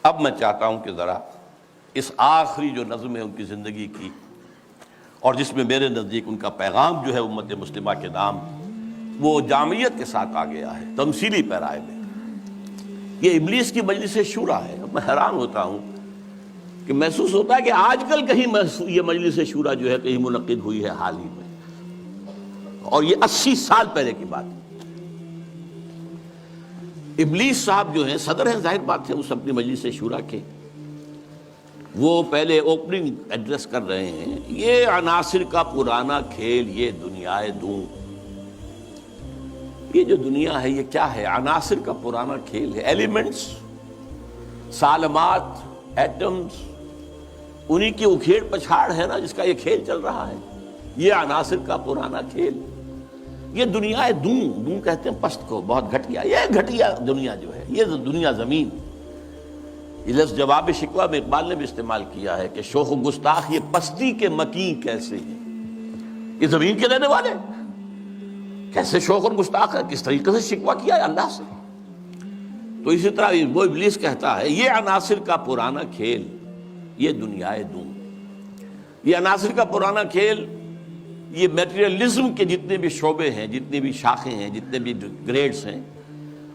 اب میں چاہتا ہوں کہ ذرا اس آخری جو نظم ہے ان کی زندگی کی، اور جس میں میرے نزدیک ان کا پیغام جو ہے امت مسلمہ کے نام وہ جامعیت کے ساتھ آ گیا ہے، تمثیلی پیرائے میں۔ یہ ابلیس کی مجلس شورا ہے۔ میں حیران ہوتا ہوں کہ محسوس ہوتا ہے کہ آج کل کہیں یہ مجلس شورا جو ہے کہیں منعقد ہوئی ہے حال ہی میں، اور یہ 80 سال پہلے کی بات ہے۔ ابلیس صاحب جو ہیں صدر ہیں، ظاہر بات ہے اس اپنی مجلس شورا کے، وہ پہلے اوپننگ ایڈریس کر رہے ہیں، یہ عناصر کا پرانا کھیل، یہ دنیا دوں۔ یہ جو دنیا ہے یہ کیا ہے؟ عناصر کا پرانا کھیل ہے، ایلیمنٹس، سالمات، ایٹمز، انہی کی اکھیڑ پچھاڑ ہے نا جس کا یہ کھیل چل رہا ہے۔ یہ عناصر کا پرانا کھیل، یہ دنیا دوں کہتے ہیں پست کو، بہت گھٹیا، یہ گھٹیا دنیا جو ہے، یہ دنیا زمین۔ یہ لفظ جواب شکوہ میں اقبال نے بھی استعمال کیا ہے کہ شوخ و گستاخ یہ پستی کے مکین کیسے ہیں۔ یہ زمین کے رہنے والے کیسے شوخ اور گستاخ ہے، کس طریقے سے شکوہ کیا ہے اللہ سے۔ تو اسی طرح وہ ابلیس کہتا ہے یہ عناصر کا پرانا کھیل، یہ دنیا دوں۔ یہ عناصر کا پرانا کھیل، یہ میٹیریلزم کے جتنے بھی شعبے ہیں، جتنی بھی شاخیں ہیں، جتنے بھی گریڈز ہیں،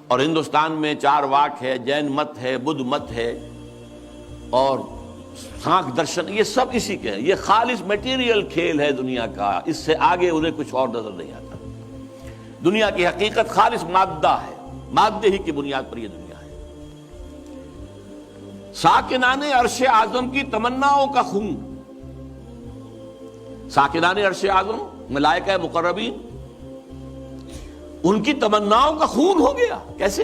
اور ہندوستان میں چار واک ہے، جین مت ہے، بدھ مت ہے، اور سانکھ درشن، یہ سب اسی کے ہیں۔ یہ خالص میٹیریل کھیل ہے دنیا کا، اس سے آگے انہیں کچھ اور نظر نہیں آتا۔ دنیا کی حقیقت خالص مادہ ہے، مادے ہی کی بنیاد پر یہ دنیا ہے۔ ساکنان عرش اعظم کی تمناؤں کا خون، ساکنان عرش اعظم ملائکہ مقربین، ان کی تمناؤں کا خون ہو گیا۔ کیسے؟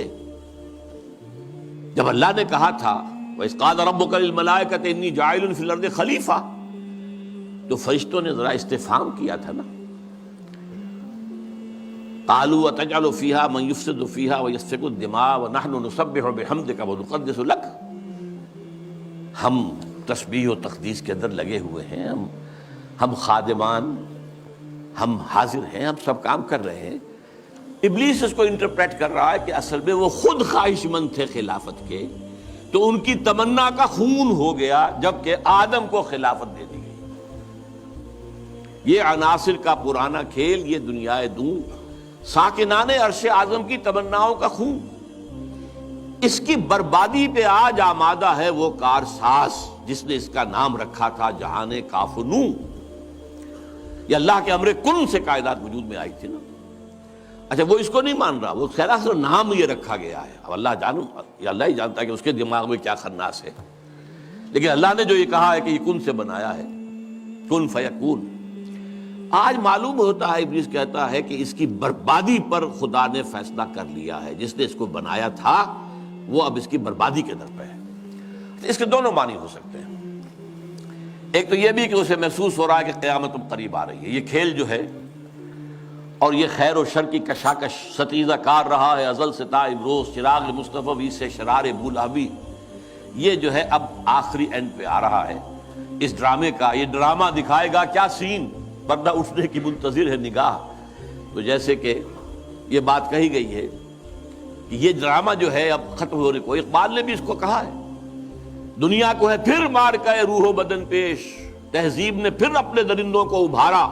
جب اللہ نے کہا تھا وَإِذْ قَالَ رَبُّكَ لِلْمَلَائِكَةِ إِنِّي جَاعِلٌ فِي الْأَرْضِ خَلِيفَةً، تو فرشتوں نے ذرا استفہام کیا تھا نا، قَالُوا وَتَجْعَلُ فِيهَا مَن يُفْسِدُ فِيهَا وَيَسْفِكُ الدِّمَاءَ وَنَحْنُ نُسَبِّحُ بِحَمْدِكَ وَنُقَدِّسُ لَكَ۔ ہم تسبیح و تقدیس کے اندر لگے ہوئے ہیں، ہم خادمان، ہم حاضر ہیں، ہم سب کام کر رہے ہیں۔ ابلیس اس کو انٹرپریٹ کر رہا ہے کہ اصل میں وہ خود خواہش مند تھے خلافت کے، تو ان کی تمنا کا خون ہو گیا جبکہ آدم کو خلافت دے دی گئی۔ یہ عناصر کا پرانا کھیل، یہ دنیا دوں، ساکنان عرش اعظم کی تمناؤں کا خون، اس کی بربادی پہ آج آمادہ ہے وہ کارساز جس نے اس کا نام رکھا تھا جہان کافنو۔ یہ اللہ کے امر کن سے کائنات وجود میں آئی تھی نا۔ اچھا وہ اس کو نہیں مان رہا، وہ خیر اصل نام یہ رکھا گیا ہے، اب اللہ جانو، یہ اللہ ہی جانتا ہے کہ اس کے دماغ میں کیا خناس ہے، لیکن اللہ نے جو یہ کہا ہے کہ یہ کن سے بنایا ہے، کن فیکون۔ آج معلوم ہوتا ہے ابلیس کہتا ہے کہ اس کی بربادی پر خدا نے فیصلہ کر لیا ہے، جس نے اس کو بنایا تھا وہ اب اس کی بربادی کے در پہ ہے۔ اس کے دونوں معنی ہو سکتے ہیں، ایک تو یہ بھی کہ اسے محسوس ہو رہا ہے کہ قیامت قریب آ رہی ہے، یہ کھیل جو ہے اور یہ خیر و شر کی کشاکش ستیزہ کار رہا ہے ازل سے تا امروز، چراغ مصطفی سے شرار بولابی، یہ جو ہے اب آخری اینڈ پہ آ رہا ہے اس ڈرامے کا۔ یہ ڈرامہ دکھائے گا کیا سین، پردہ اٹھنے کی منتظر ہے نگاہ۔ تو جیسے کہ یہ بات کہی گئی ہے کہ یہ ڈرامہ جو ہے اب ختم ہونے کو، اقبال نے بھی اس کو کہا ہے، دنیا کو ہے پھر مار کے روح و بدن پیش، تہذیب نے پھر اپنے درندوں کو ابھارا،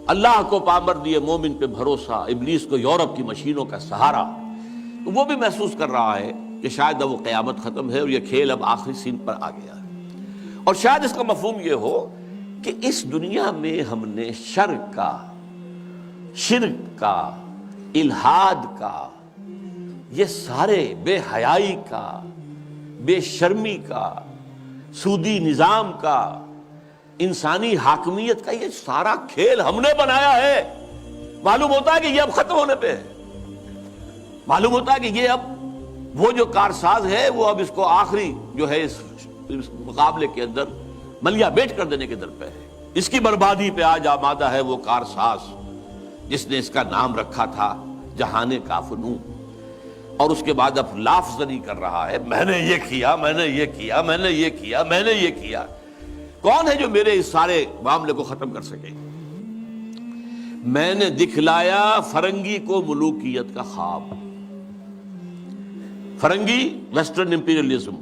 اللہ کو پامر دیے مومن پہ بھروسہ، ابلیس کو یورپ کی مشینوں کا سہارا۔ تو وہ بھی محسوس کر رہا ہے کہ شاید اب وہ قیامت ختم ہے اور یہ کھیل اب آخری سین پر آ گیا ہے، اور شاید اس کا مفہوم یہ ہو کہ اس دنیا میں ہم نے شرک کا، الہاد کا، یہ سارے بے حیائی کا، بے شرمی کا، سودی نظام کا، انسانی حاکمیت کا، یہ سارا کھیل ہم نے بنایا ہے۔ معلوم ہوتا ہے کہ یہ اب ختم ہونے پہ ہے، معلوم ہوتا ہے کہ یہ اب وہ جو کارساز ہے وہ اب اس کو آخری جو ہے اس مقابلے کے اندر ملیا بیٹ کر دینے کے در پہ ہے۔ اس کی بربادی پہ آج آمادہ ہے وہ کارساز جس نے اس کا نام رکھا تھا جہان کافنو، اور اس کے بعد اب لافزنی کر رہا ہے، میں نے یہ کیا، میں نے یہ کیا، میں نے یہ کیا، میں نے یہ کیا۔ کون ہے جو میرے اس سارے معاملے کو ختم کر سکے؟ میں نے دکھلایا فرنگی کو ملوکیت کا خواب۔ فرنگی ویسٹرن امپیریلزم،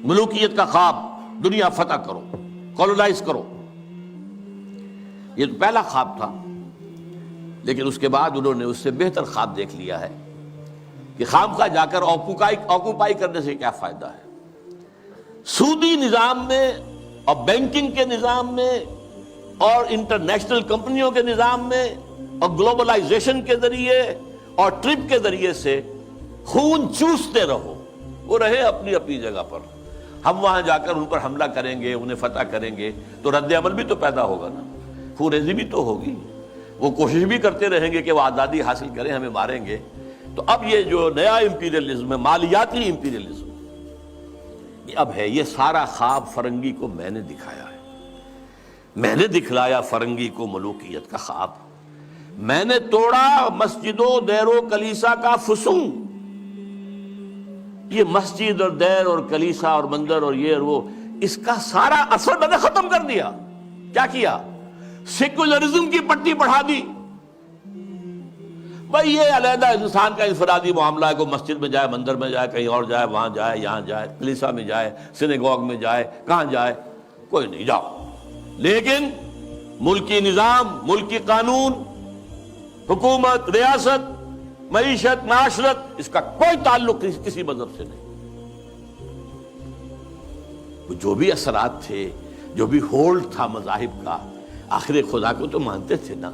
ملوکیت کا خواب، دنیا فتح کرو، کولونائز کرو، یہ تو پہلا خواب تھا. لیکن اس کے بعد انہوں نے اس سے بہتر خواب دیکھ لیا ہے کہ خامخواہ جا کر آکوپائی کرنے سے کیا فائدہ ہے. سودی نظام میں اور بینکنگ کے نظام میں اور انٹرنیشنل کمپنیوں کے نظام میں اور گلوبلائزیشن کے ذریعے اور ٹرپ کے ذریعے سے خون چوستے رہو، وہ رہے اپنی اپنی جگہ پر. ہم وہاں جا کر ان پر حملہ کریں گے، انہیں فتح کریں گے تو رد عمل بھی تو پیدا ہوگا نا، خونریزی بھی تو ہوگی. وہ کوشش بھی کرتے رہیں گے کہ وہ آزادی حاصل کریں، ہمیں ماریں گے. تو اب یہ جو نیا امپیریلزم ہے، مالیاتی امپیریلزم، یہ اب ہے. یہ سارا خواب فرنگی کو میں نے دکھایا ہے، میں نے دکھلایا فرنگی کو ملوکیت کا خواب. میں نے توڑا مسجد و دیر و کلیسا کا فسون. یہ مسجد اور دیر اور کلیسا اور مندر اور یہ اور وہ، اس کا سارا اثر میں نے ختم کر دیا. کیا کیا؟ سیکولرزم کی پٹی بڑھا دی. بھائی یہ علیحدہ انسان کا انفرادی معاملہ ہے، کوئی مسجد میں جائے، مندر میں جائے، کہیں اور جائے، وہاں جائے، یہاں جائے، کلیسا میں جائے، سینیگوگ میں جائے، کہاں جائے، کوئی نہیں، جاؤ. لیکن ملکی نظام، ملکی قانون، حکومت، ریاست، معیشت، معاشرت، اس کا کوئی تعلق کسی مذہب سے نہیں. جو بھی اثرات تھے، جو بھی ہولڈ تھا مذاہب کا، آخر خدا کو تو مانتے تھے نا.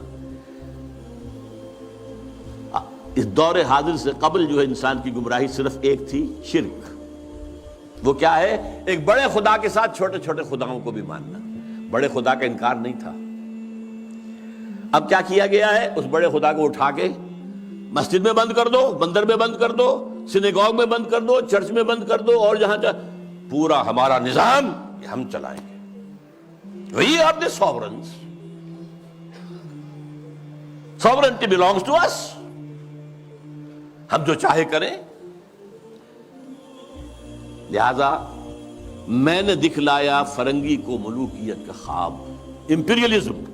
اس دور حاضر سے قبل جو ہے انسان کی گمراہی صرف ایک تھی، شرک. وہ کیا ہے؟ ایک بڑے خدا کے ساتھ چھوٹے چھوٹے خداؤں کو بھی ماننا. بڑے خدا کا انکار نہیں تھا. اب کیا کیا گیا ہے؟ اس بڑے خدا کو اٹھا کے مسجد میں بند کر دو، مندر میں بند کر دو، سینیگوگ میں بند کر دو، چرچ میں بند کر دو، اور جہاں پورا ہمارا نظام یہ ہم چلائیں گے. We are the sovereigns. Sovereignty belongs to us. ہم جو چاہے کریں. لہذا میں نے دکھلایا فرنگی کو ملوکیت کا خواب، امپیریلزم،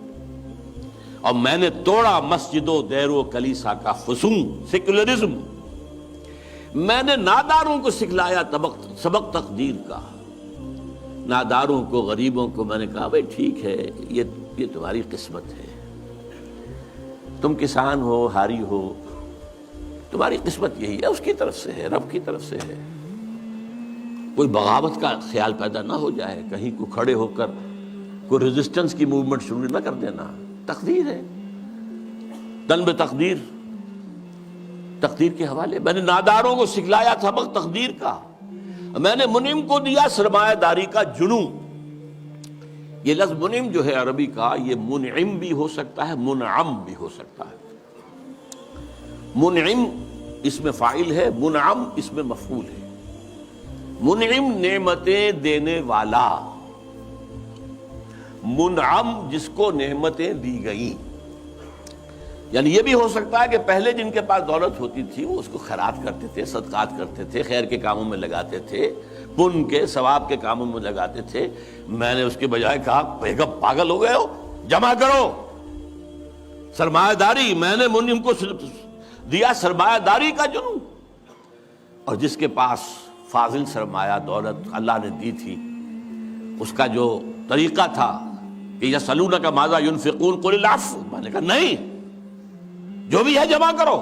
اور میں نے توڑا مسجد و دیر و کلیسا کا فسون، سیکولرزم. میں نے ناداروں کو سکھلایا سبق تقدیر کا. ناداروں کو، غریبوں کو میں نے کہا بھائی ٹھیک ہے، یہ تمہاری قسمت ہے. تم کسان ہو، ہاری ہو، تمہاری قسمت یہی ہے، اس کی طرف سے ہے، رب کی طرف سے ہے. کوئی بغاوت کا خیال پیدا نہ ہو جائے، کہیں کو کھڑے ہو کر کوئی ریزسٹنس کی موومنٹ شروع نہ کر دینا. تقدیر ہے، دن بے تقدیر، تقدیر کے حوالے. میں نے ناداروں کو سکھلایا سبق تقدیر کا. میں نے منعم کو دیا سرمایہ داری کا جنوں. یہ لفظ منعم جو ہے عربی کا، یہ منعم بھی ہو سکتا ہے، منعم بھی ہو سکتا ہے. منعم اس میں فاعل ہے، منعم اس میں مفعول ہے. منعم نعمتیں دینے والا، منعم جس کو نعمتیں دی گئیں. یعنی یہ بھی ہو سکتا ہے کہ پہلے جن کے پاس دولت ہوتی تھی وہ اس کو خیرات کرتے تھے، صدقات کرتے تھے، خیر کے کاموں میں لگاتے تھے، پن کے ثواب کے کاموں میں لگاتے تھے. میں نے اس کے بجائے کہا بیگم پاگل ہو گئے ہو، جمع کرو سرمایہ داری. میں نے منعم کو دیا سرمایہ داری کا جنوں. اور جس کے پاس فاضل سرمایہ دولت اللہ نے دی تھی، اس کا جو طریقہ تھا کہ یسألونک ماذا ينفقون قل العفو، میں نے کہا نہیں، جو بھی ہے جمع کرو.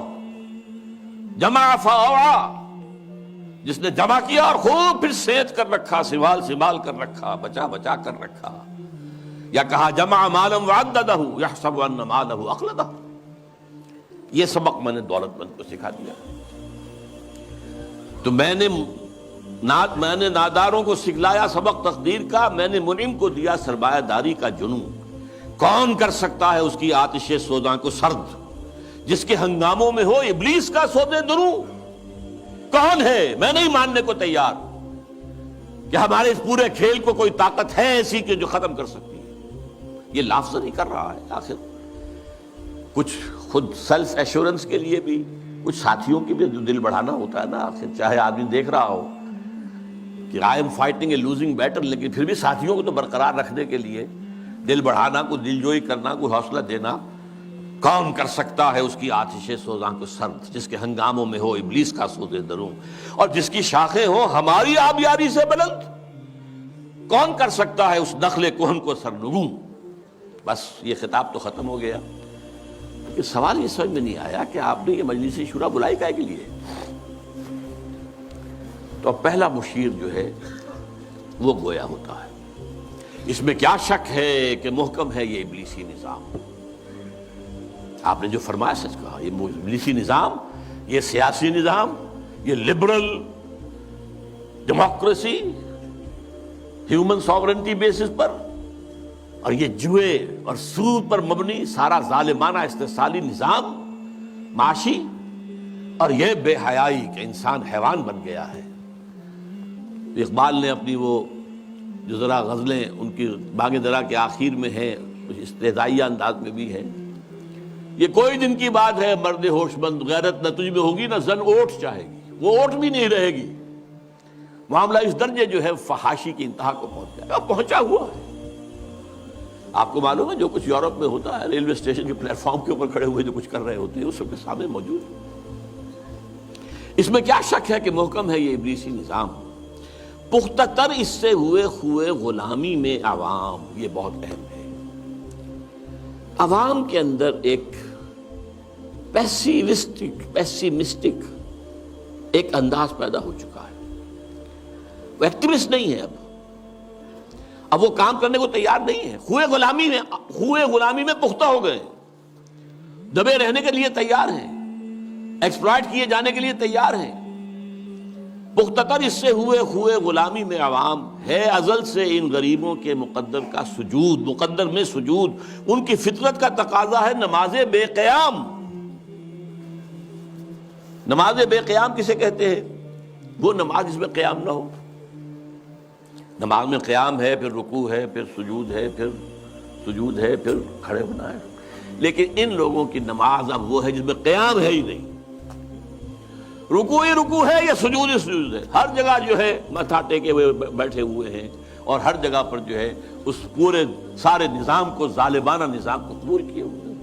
جمع فاوعى، جس نے جمع کیا اور خوب پھر سینچ کر رکھا، سنبھال کر رکھا، بچا کر رکھا. یا کہا جمع مالا وعددہ یحسب ان مالہ اخلدہ. یہ سبق میں نے دولت مند کو سکھا دیا. تو میں نے ناداروں کو سکھلایا سبق تقدیر کا. میں نے منعم کو دیا سرمایہ داری کا جنوں. کون کر سکتا ہے اس کی آتش سوزاں کو سرد، جس کے ہنگاموں میں ہو ابلیس کا سودے دروں؟ کون ہے؟ میں نہیں ماننے کو تیار کہ ہمارے اس پورے کھیل کو کوئی طاقت ہے ایسی کہ جو ختم کر سکتی ہے. یہ لافظ نہیں کر رہا ہے. آخر کچھ خود سیلف ایشورنس کے لیے بھی کچھ ساتھیوں کی بھی دل بڑھانا ہوتا ہے نا. آخر چاہے آدمی دیکھ رہا ہو کہ I am fighting a losing battle, لیکن پھر بھی ساتھیوں کو تو برقرار رکھنے کے لیے دل بڑھانا، کوئی دل جوئی کرنا، کوئی حوصلہ دینا. کون کر سکتا ہے اس کی آتش سوزاں کو سرد، جس کے ہنگاموں میں ہو ابلیس کا سوز دروں، اور جس کی شاخیں ہوں ہماری آبیاری سے بلند، کون کر سکتا ہے اس نخل کہن کو سرنگوں۔ بس یہ خطاب تو ختم ہو گیا۔ کہ سوال یہ سمجھ میں نہیں آیا کہ آپ نے یہ مجلس شورا بلائی کائے کے لیے؟ تو اب پہلا مشیر جو ہے وہ گویا ہوتا ہے۔ اس میں کیا شک ہے کہ محکم ہے یہ ابلیسی نظام۔ آپ نے جو فرمایا سچ کہا، یہ ابلیسی نظام، یہ سیاسی نظام، یہ liberal democracy human sovereignty basis پر، اور یہ جوئے اور سود پر مبنی سارا ظالمانہ استحصالی نظام معاشی، اور یہ بے حیائی کہ انسان حیوان بن گیا ہے۔ اقبال نے اپنی وہ جو ذرا غزلیں ان کی باغ درا کے آخر میں ہیں، کچھ استہزائیہ انداز میں بھی ہے، یہ کوئی دن کی بات ہے مرد ہوش مند، غیرت نہ تجھ میں ہوگی نہ زن اوٹ چاہے گی، وہ اوٹ بھی نہیں رہے گی۔ معاملہ اس درجے جو ہے فحاشی کی انتہا کو پہنچ جائے گا، پہنچا ہوا ہے۔ آپ کو معلوم ہے جو کچھ یورپ میں ہوتا ہے، ریلوے اسٹیشن کے پلیٹ فارم کے اوپر کھڑے ہوئے جو کچھ کر رہے ہوتے ہیں، وہ سب کے سامنے موجود ہے۔ اس میں کیا شک ہے کہ محکم ہے یہ ابلیسی نظام۔ پختہ تر اس سے ہوئے خوئے غلامی میں عوام، یہ بہت اہم ہے۔ عوام کے اندر ایک پیسیمسٹک ایک انداز پیدا ہو چکا ہے۔ وہ ایکٹیوسٹ نہیں ہے، اب وہ کام کرنے کو تیار نہیں ہے، خوئے غلامی میں پختہ ہو گئے، دبے رہنے کے لیے تیار ہیں، ایکسپلائٹ کیے جانے کے لیے تیار ہیں۔ پختہ تر اس سے ہوئے خوئے غلامی میں عوام ہے، ازل سے ان غریبوں کے مقدر میں سجود، ان کی فطرت کا تقاضا ہے نماز بے قیام۔ نماز بے قیام کسے کہتے ہیں؟ وہ نماز جس میں قیام نہ ہو۔ نماز میں قیام ہے، پھر رکوع ہے، پھر سجود ہے، پھر سجود ہے، پھر کھڑے ہونا ہے، لیکن ان لوگوں کی نماز اب وہ ہے جس میں قیام ہے ہی نہیں۔ رکوع ہی رکوع ہے یا سجود ہی سجود ہے، ہر جگہ جو ہے ماتھا ٹیکے ہوئے بیٹھے ہوئے ہیں، اور ہر جگہ پر جو ہے اس پورے سارے نظام کو، ظالمانہ نظام کو قبول کیے ہوئے ہیں۔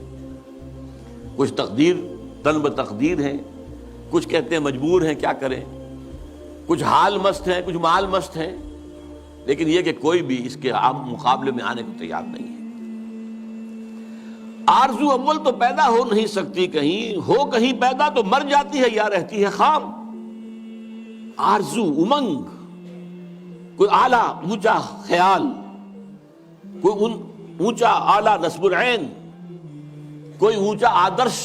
کچھ تقدیر تن بتقدیر ہیں، کچھ کہتے ہیں مجبور ہیں، کیا کریں، کچھ حال مست ہیں، کچھ مال مست ہیں، لیکن یہ کہ کوئی بھی اس کے عام مقابلے میں آنے کو تیار نہیں ہے۔ آرزو اول تو پیدا ہو نہیں سکتی کہیں، ہو کہیں پیدا تو مر جاتی ہے یا رہتی ہے خام۔ آرزو، امنگ، کوئی اعلیٰ اونچا خیال، کوئی اونچا اعلیٰ نصب العین، کوئی اونچا آدرش،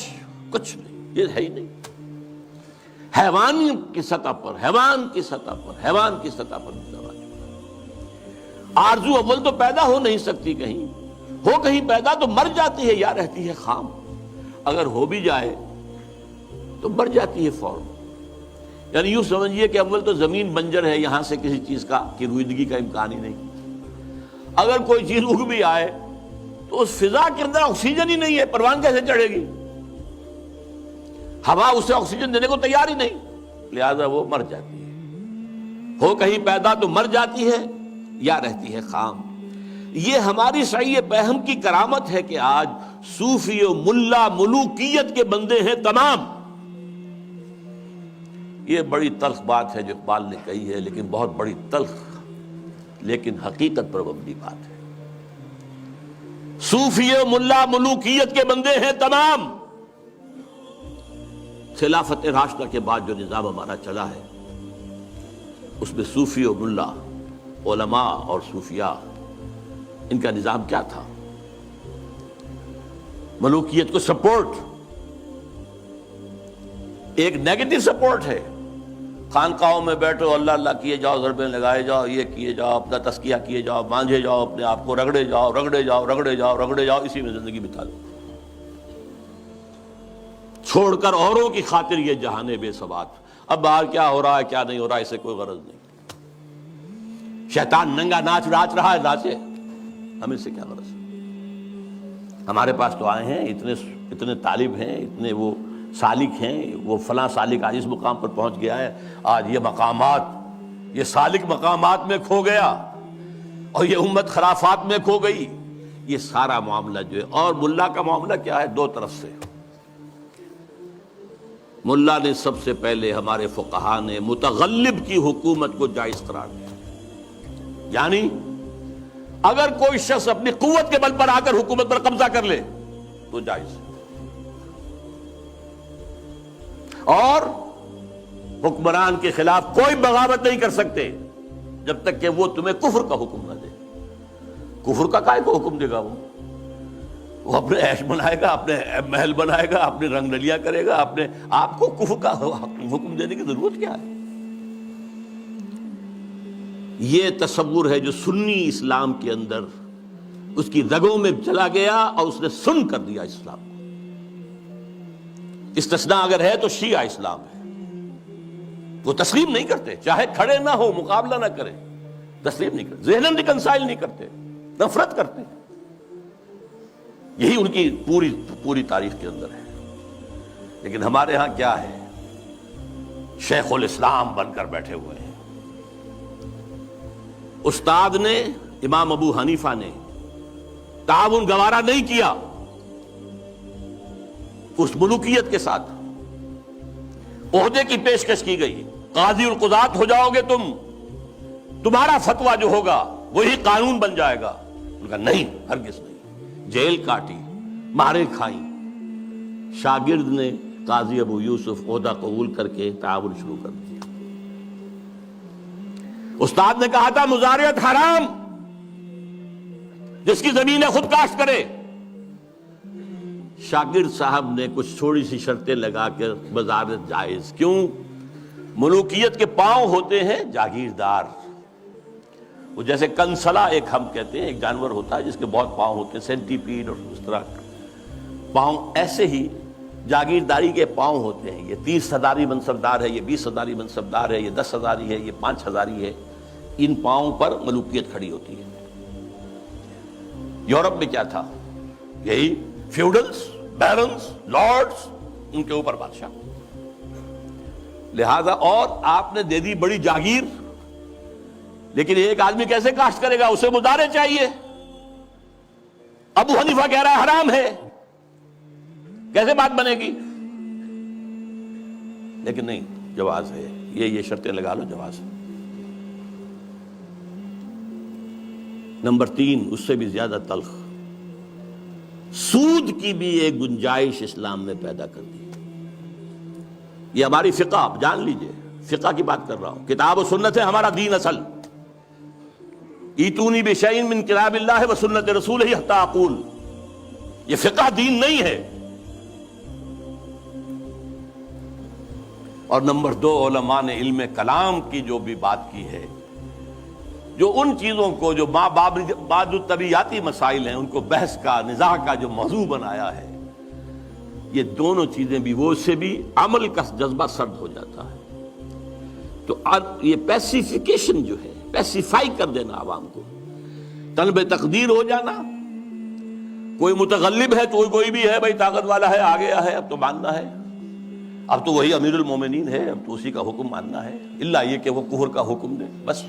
کچھ نہیں، یہ ہے ہی نہیں۔ حیوان کی سطح پر آرزو اول تو پیدا ہو نہیں سکتی کہیں، ہو کہیں پیدا تو مر جاتی ہے یا رہتی ہے خام۔ اگر ہو بھی جائے تو مر جاتی ہے فوراً۔ یعنی یوں سمجھیے کہ اول تو زمین بنجر ہے، یہاں سے کسی چیز کی رویدگی کا امکان ہی نہیں۔ اگر کوئی چیز اگ بھی آئے تو اس فضا کے اندر آکسیجن ہی نہیں ہے، پروان کیسے چڑھے گی؟ ہوا اسے آکسیجن دینے کو تیار ہی نہیں، لہذا وہ مر جاتی ہے۔ ہو کہیں پیدا تو مر جاتی ہے یا رہتی ہے خام۔ یہ ہماری سعی پہم کی کرامت ہے کہ آج صوفی و ملا ملوکیت کے بندے ہیں تمام۔ یہ بڑی تلخ بات ہے جو اقبال نے کہی ہے، لیکن بہت بڑی تلخ لیکن حقیقت پر مبنی بات ہے۔ صوفی و ملا ملوکیت کے بندے ہیں تمام۔ خلافت راشدہ کے بعد جو نظام ہمارا چلا ہے اس میں صوفی و ملا، علماء اور صوفیاء، ان کا نظام کیا تھا؟ ملوکیت کو سپورٹ، ایک نیگیٹو سپورٹ ہے۔ خانقاہوں میں بیٹھو، اللہ اللہ کیے جاؤ، ضربیں لگائے جاؤ، یہ کیے جاؤ، اپنا تزکیہ کیے جاؤ، مانجھے جاؤ اپنے آپ کو، رگڑے جاؤ، اسی میں زندگی بتا دو، چھوڑ کر اوروں کی خاطر یہ جہان بے ثبات۔ اب باہر کیا ہو رہا ہے کیا نہیں ہو رہا ہے اسے کوئی غرض نہیں۔ شیطان ننگا ناچ رہا ہے، ناچے، ہمیں سے کیا غرض؟ ہمارے پاس تو آئے ہیں، اتنے طالب ہیں، اتنے وہ سالک ہیں، وہ فلاں سالک آج اس مقام پر پہنچ گیا ہے، آج یہ مقامات، یہ سالک مقامات میں کھو گیا، اور یہ امت خرافات میں کھو گئی، یہ سارا معاملہ جو ہے، اور ملا کا معاملہ کیا ہے؟ دو طرف سے۔ ملا نے سب سے پہلے، ہمارے فقہا نے متغلب کی حکومت کو جائز قرار دیا، یعنی اگر کوئی شخص اپنی قوت کے بل پر آ کر حکومت پر قبضہ کر لے تو جائز ہے، اور حکمران کے خلاف کوئی بغاوت نہیں کر سکتے جب تک کہ وہ تمہیں کفر کا حکم نہ دے۔ کفر کا کائے کو حکم دے گا؟ وہ اپنے عیش بنائے گا، اپنے محل بنائے گا، اپنے رنگ رلیا کرے گا، اپنے آپ کو کفر کا حکم دینے کی ضرورت کیا ہے؟ یہ تصور ہے جو سنی اسلام کے اندر اس کی رگوں میں چلا گیا اور اس نے سن کر دیا اسلام کو۔ استثناء اگر ہے تو شیعہ اسلام ہے، وہ تسلیم نہیں کرتے، چاہے کھڑے نہ ہو، مقابلہ نہ کرے، تسلیم نہیں کرتے، ذہناً ریکنسائل نہیں کرتے، نفرت کرتے۔ یہی ان کی پوری تاریخ کے اندر ہے۔ لیکن ہمارے ہاں کیا ہے؟ شیخ الاسلام بن کر بیٹھے ہوئے ہیں۔ استاد نے، امام ابو حنیفہ نے تعاون گوارا نہیں کیا اس ملوکیت کے ساتھ، عہدے کی پیشکش کی گئی، قاضی القضات ہو جاؤ گے تم، تمہارا فتویٰ جو ہوگا وہی قانون بن جائے گا۔ ان کا نہیں، ہرگز نہیں۔ جیل کاٹی، مارے کھائیں۔ شاگرد نے، قاضی ابو یوسف، عہدہ قبول کر کے تعاون شروع کر دیا۔ استاد نے کہا تھا مزارعت حرام، جس کی زمین ہے خود کاشت کرے۔ شاگرد صاحب نے کچھ تھوڑی سی شرطیں لگا کر مزارعت جائز۔ کیوں؟ ملوکیت کے پاؤں ہوتے ہیں جاگیردار، وہ جیسے کنسلا ایک ہم کہتے ہیں، ایک جانور ہوتا ہے جس کے بہت پاؤں ہوتے ہیں، سینٹی پیڈ اور اس طرح پاؤں، ایسے ہی جاگیرداری کے پاؤں ہوتے ہیں۔ یہ 30 ہزاری منصبدار ہے، یہ 20 ہزاری منصبدار ہے، یہ 10 ہزاری ہے، یہ 5 ہزاری ہے۔ ان پاؤں پر ملوکیت کھڑی ہوتی ہے۔ یورپ میں کیا تھا؟ یہی فیوڈلز، بیرنز، لارڈز، ان کے اوپر بادشاہ۔ لہذا اور آپ نے دے دی بڑی جاگیر، لیکن ایک آدمی کیسے کاشت کرے گا؟ اسے مزارع چاہیے۔ ابو حنیفہ کہہ رہا ہے حرام ہے، کیسے بات بنے گی؟ لیکن نہیں، جواز ہے، یہ شرطیں لگا لو، جواز ہے۔ نمبر 3، اس سے بھی زیادہ تلخ، سود کی بھی ایک گنجائش اسلام نے پیدا کر دی۔ یہ ہماری فقہ، آپ جان لیجئے، فقہ کی بات کر رہا ہوں، کتاب و سنت ہے ہمارا دین اصل۔ ایتونی بشیء من کتاب اللہ و سنت رسولہ حتی اقول، یہ فقہ دین نہیں ہے۔ اور نمبر 2، علماء نے علم کلام کی جو بھی بات کی ہے، جو ان چیزوں کو جو بعد الطبیعیاتی مسائل ہیں ان کو بحث کا، نزاع کا جو موضوع بنایا ہے، یہ دونوں چیزیں بھی، وہ اس سے بھی عمل کا جذبہ سرد ہو جاتا ہے۔ تو یہ پیسیفیکیشن جو ہے، پیسیفائی کر دینا عوام کو، طلب تقدیر ہو جانا، کوئی متغلب ہے تو کوئی بھی ہے بھائی، طاقت والا ہے، آ گیا ہے، اب تو ماننا ہے، اب تو وہی امیر المومنین ہے، اب تو اسی کا حکم ماننا ہے، الا یہ کہ وہ کفر کا حکم دے، بس۔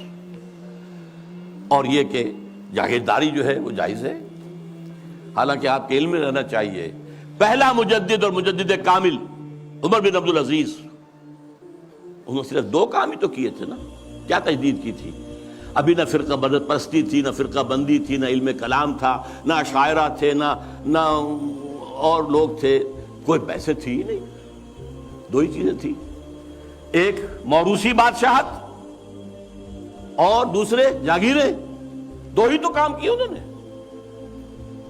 اور یہ کہ جاگیرداری جو ہے وہ جائز ہے، حالانکہ آپ کے علم میں رہنا چاہیے، پہلا مجدد اور مجدد کامل عمر بن عبدالعزیز، انہوں نے صرف 2 کام ہی تو کیے تھے نا، کیا تجدید کی تھی؟ ابھی نہ فرقہ بدت پرستی تھی، نہ فرقہ بندی تھی، نہ علم کلام تھا، نہ شاعرہ تھے، نہ اور لوگ تھے، کوئی پیسے تھی ہی نہیں۔ 2 ہی چیزیں تھی، ایک موروثی بادشاہت اور دوسرے جاگیریں، 2 ہی تو کام کیے انہوں نے۔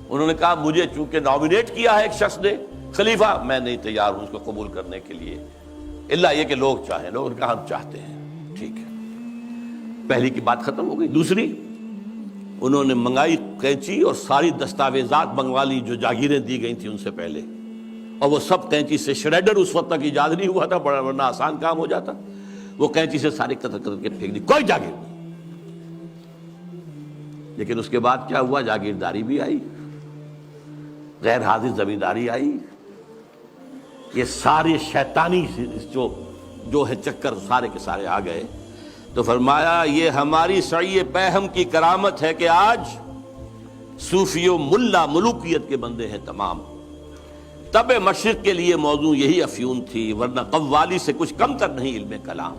انہوں نے کہا مجھے چونکہ نامینیٹ کیا ہے ایک شخص نے خلیفہ، میں نہیں تیار ہوں اس کو قبول کرنے کے لیے، الا یہ کہ لوگ چاہیں۔ لوگوں نے کہا ہم چاہتے ہیں، ٹھیک ہے، پہلی کی بات ختم ہو گئی۔ دوسری، انہوں نے منگائی قینچی اور ساری دستاویزات منگوا لی جو جاگیریں دی گئی تھیں ان سے پہلے، اور وہ سب قینچی سے، شریڈر اس وقت تک ایجاد نہیں ہوا تھا، بڑا ورنہ آسان کام ہو جاتا، وہ قینچی سے سارے قطر قطر کے پھینک دی، کوئی جاگیر نہیں۔ لیکن اس کے بعد کیا ہوا؟ جاگیرداری بھی آئی، غیر حاضر زمینداری آئی، یہ سارے شیطانی جو ہے چکر سارے کے سارے آ گئے۔ تو فرمایا یہ ہماری سعی پہم کی کرامت ہے کہ آج صوفی و ملا ملوکیت کے بندے ہیں تمام۔ طب مشرق کے لیے موضوع یہی افیون تھی، ورنہ قوالی سے کچھ کم تر نہیں علم کلام۔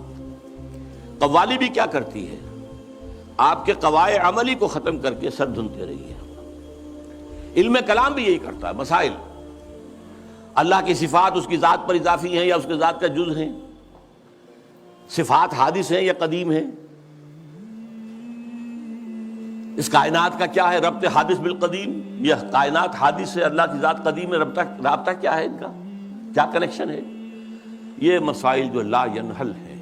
قوالی بھی کیا کرتی ہے؟ آپ کے قواعد عملی کو ختم کر کے سر دھنتے رہی ہے۔ علم کلام بھی یہی کرتا ہے، مسائل، اللہ کی صفات اس کی ذات پر اضافی ہیں یا اس کے ذات کا جز ہیں، صفات حادث ہیں یا قدیم ہیں، اس کائنات کا کیا ہے ربط حادث بالقدیم، یہ کائنات حادث ہے، اللہ کی ذات قدیم ہے، رابطہ کیا ہے ان کا، کیا کنیکشن ہے؟ یہ مسائل جو لا ینحل ہیں،